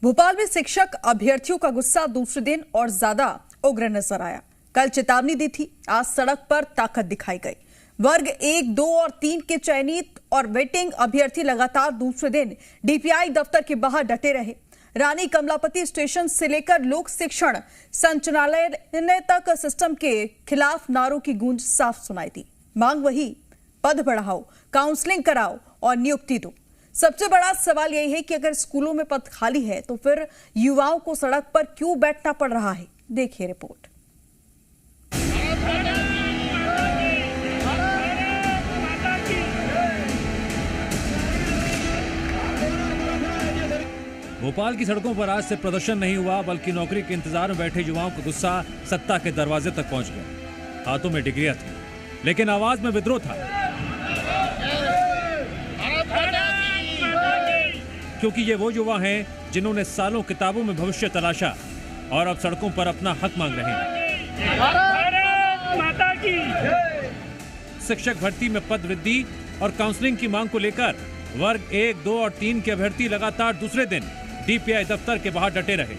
भोपाल में शिक्षक अभ्यर्थियों का गुस्सा दूसरे दिन और ज्यादा उग्र नजर आया। कल चेतावनी दी थी, आज सड़क पर ताकत दिखाई गई। वर्ग 1, 2 और 3 के चयनित और वेटिंग अभ्यर्थी लगातार दूसरे दिन डीपीआई दफ्तर के बाहर डटे रहे। रानी कमलापति स्टेशन से लेकर लोक शिक्षण संचालनालय तक सिस्टम के खिलाफ नारों की गूंज साफ सुनाई दी। मांग वही, पद बढ़ाओ, काउंसलिंग कराओ और नियुक्ति दो। सबसे बड़ा सवाल यही है कि अगर स्कूलों में पद खाली है तो फिर युवाओं को सड़क पर क्यों बैठना पड़ रहा है। देखिए रिपोर्ट। भोपाल की सड़कों पर आज से प्रदर्शन नहीं हुआ, बल्कि नौकरी के इंतजार में बैठे युवाओं का गुस्सा सत्ता के दरवाजे तक पहुंच गया। हाथों में डिग्रियां थी, लेकिन आवाज में विद्रोह था। क्योंकि ये वो युवा हैं जिन्होंने सालों किताबों में भविष्य तलाशा और अब सड़कों पर अपना हक मांग रहे हैं। भारत माता की। शिक्षक भर्ती में पद वृद्धि और काउंसलिंग की मांग को लेकर वर्ग 1, 2 और 3 के अभ्यर्थी लगातार दूसरे दिन डीपीआई दफ्तर के बाहर डटे रहे।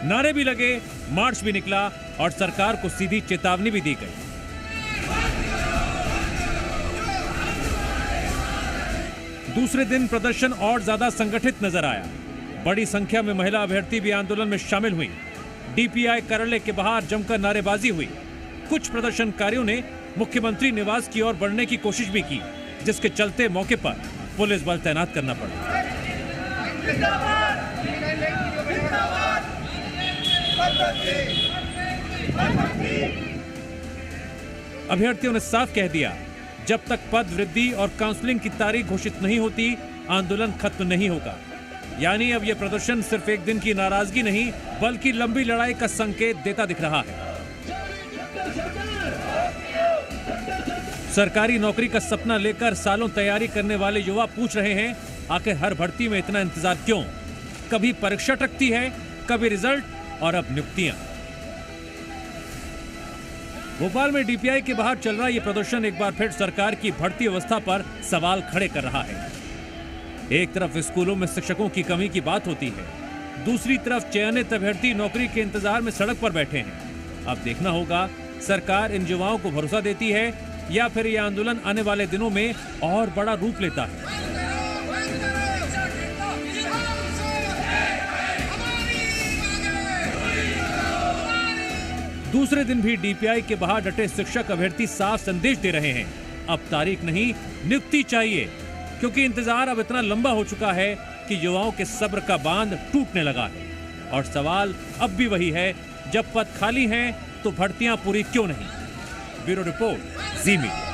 नारे भी लगे, मार्च भी निकला और सरकार को सीधी चेतावनी भी दी गई। दूसरे दिन प्रदर्शन और ज्यादा संगठित नजर आया। बड़ी संख्या में महिला अभ्यर्थी भी आंदोलन में शामिल हुई। डीपीआई कार्यालय के बाहर जमकर नारेबाजी हुई। कुछ प्रदर्शनकारियों ने मुख्यमंत्री निवास की ओर बढ़ने की कोशिश भी की, जिसके चलते मौके पर पुलिस बल तैनात करना पड़ा। अभ्यर्थियों ने साफ कह दिया, जब तक पद वृद्धि और काउंसलिंग की तारीख घोषित नहीं होती, आंदोलन खत्म नहीं होगा। यानी अब यह प्रदर्शन सिर्फ एक दिन की नाराजगी नहीं, बल्कि लंबी लड़ाई का संकेत देता दिख रहा है। सरकारी नौकरी का सपना लेकर सालों तैयारी करने वाले युवा पूछ रहे हैं, आखिर हर भर्ती में इतना इंतजार क्यों? कभी परीक्षा टकती है, कभी रिजल्ट और अब नियुक्तियां। भोपाल में डीपीआई के बाहर चल रहा यह प्रदर्शन एक बार फिर सरकार की बढ़ती अवस्था पर सवाल खड़े कर रहा है। एक तरफ स्कूलों में शिक्षकों की कमी की बात होती है, दूसरी तरफ चयनित अभ्यर्थी नौकरी के इंतजार में सड़क पर बैठे हैं। अब देखना होगा सरकार इन युवाओं को भरोसा देती है या फिर यह आंदोलन आने वाले दिनों में और बड़ा रूप लेता है। दूसरे दिन भी डीपीआई के बाहर डटे शिक्षक अभ्यर्थी साफ संदेश दे रहे हैं, अब तारीख नहीं, नियुक्ति चाहिए। क्योंकि इंतजार अब इतना लंबा हो चुका है कि युवाओं के सब्र का बांध टूटने लगा है। और सवाल अब भी वही है, जब पद खाली हैं तो भर्तियां पूरी क्यों नहीं? ब्यूरो रिपोर्ट, जी मीडिया।